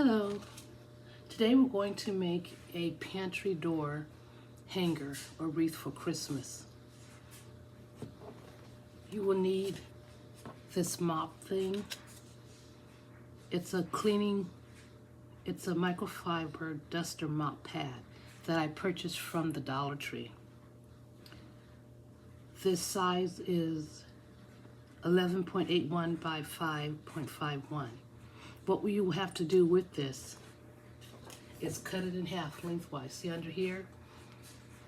Hello. Today we're going to make a pantry door hanger or wreath for Christmas. You will need this mop thing. It's a microfiber duster mop pad that I purchased from the Dollar Tree. This size is 11.81 by 5.51. What you have to do with this is cut it in half lengthwise. See under here?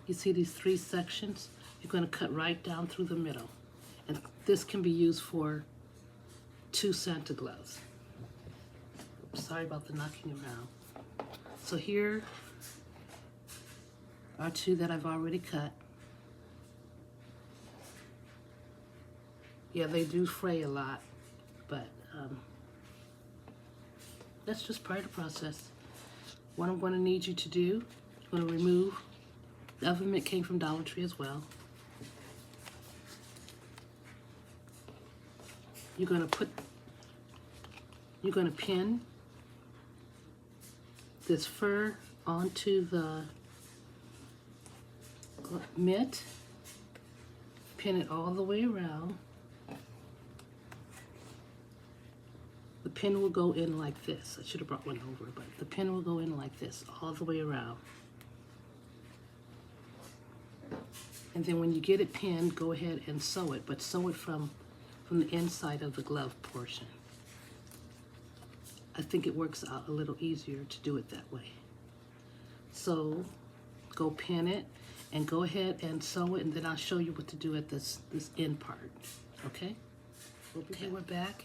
You see these three sections? You're going to cut right down through the middle. And this can be used for 2 Santa gloves. Sorry about the knocking around. So here are 2 that I've already cut. Yeah, they do fray a lot, but that's just part of the process. What I'm going to need you to do, I'm going to remove, the oven mitt came from Dollar Tree as well. You're going to pin this fur onto the mitt, pin it all the way around. The pin will go in like this. I should have brought one over, but the pin will go in like this all the way around. And then when you get it pinned, go ahead and sew it, but sew it from the inside of the glove portion. I think it works out a little easier to do it that way. So go pin it and go ahead and sew it, and then I'll show you what to do at this end part. Okay? Okay, we're back.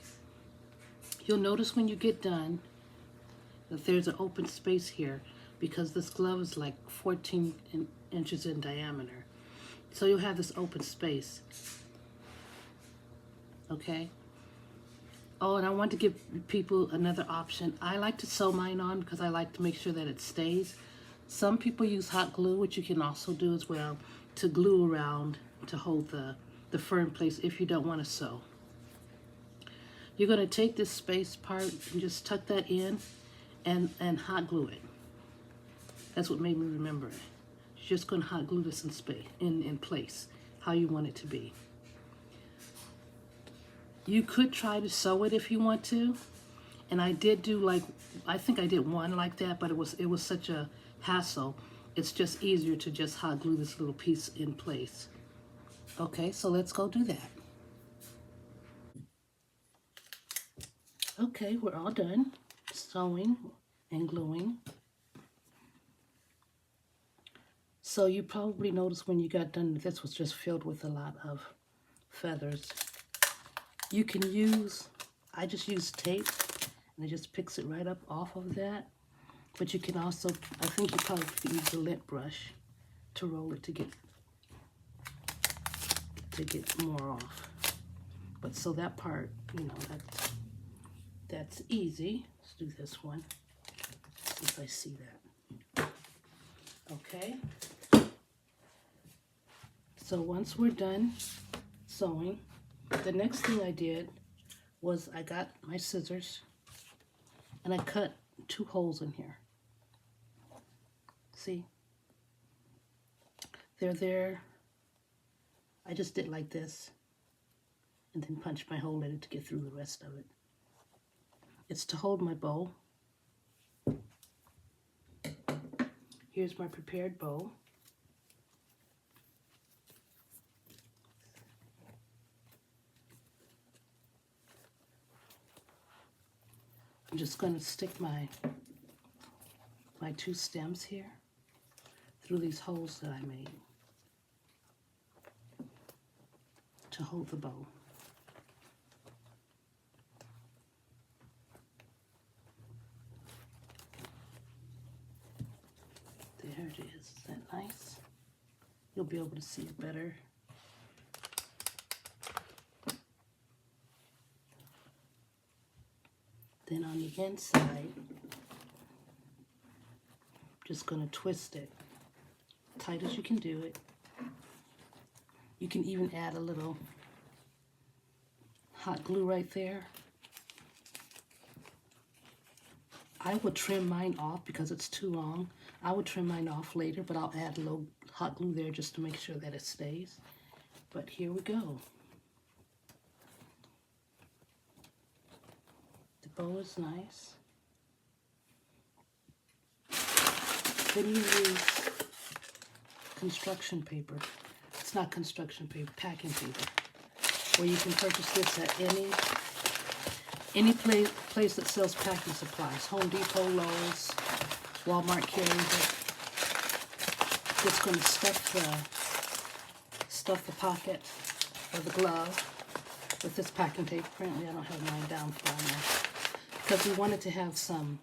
You'll notice when you get done that there's an open space here because this glove is like 14 inches in diameter. So you'll have this open space. Okay? Oh, and I want to give people another option. I like to sew mine on because I like to make sure that it stays. Some people use hot glue, which you can also do as well, to glue around to hold the fur in place if you don't want to sew. You're going to take this space part and just tuck that in and hot glue it. That's what made me remember it. You're just going to hot glue this in place, how you want it to be. You could try to sew it if you want to. And I did do I think I did one like that, but it was such a hassle. It's just easier to just hot glue this little piece in place. Okay, so let's go do that. Okay, we're all done sewing and gluing. So you probably noticed when you got done, this was just filled with a lot of feathers. You can use, I just use tape and it just picks it right up off of that. But you can also, I think you probably could use a lint brush to roll it to get more off. But so that part, you know, that's easy. Let's do this one, since I see that. Okay. So once we're done sewing, the next thing I did was I got my scissors and I cut 2 holes in here. See? They're there. I just did like this and then punched my hole in it to get through the rest of it. It's to hold my bow. Here's my prepared bow. I'm just going to stick my 2 stems here through these holes that I made to hold the bow. There it is. Is that nice? You'll be able to see it better. Then on the inside, just going to twist it tight as you can do it. You can even add a little hot glue right there. I would trim mine off because it's too long. I would trim mine off later, but I'll add a little hot glue there just to make sure that it stays. But here we go. The bow is nice. Then you use construction paper. It's not construction paper, packing paper. Where you can purchase this at any place that sells packing supplies. Home Depot, Lowe's, Walmart carries it. Just going to stuff the pocket or the glove with this packing tape. Apparently I don't have mine down far enough because we wanted to have some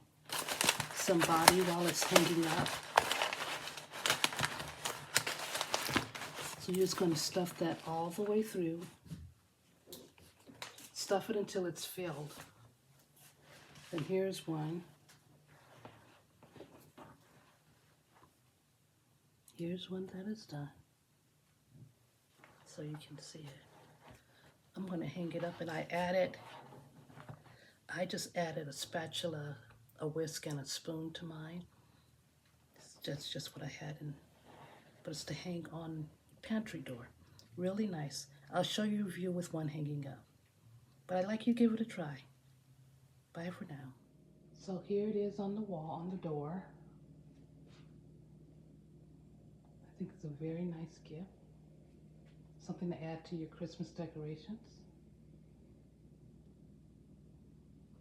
body while it's hanging up. So you're just going to stuff that all the way through. Stuff it until it's filled. And here's one. Here's one that is done. So you can see it. I'm going to hang it up, and I just added a spatula, a whisk, and a spoon to mine. That's just what I had, but it's to hang on pantry door. Really nice. I'll show you a view with one hanging up. But I'd like you to give it a try. Bye for now. So here it is on the wall, on the door. I think it's a very nice gift. Something to add to your Christmas decorations.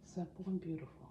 Simple and beautiful.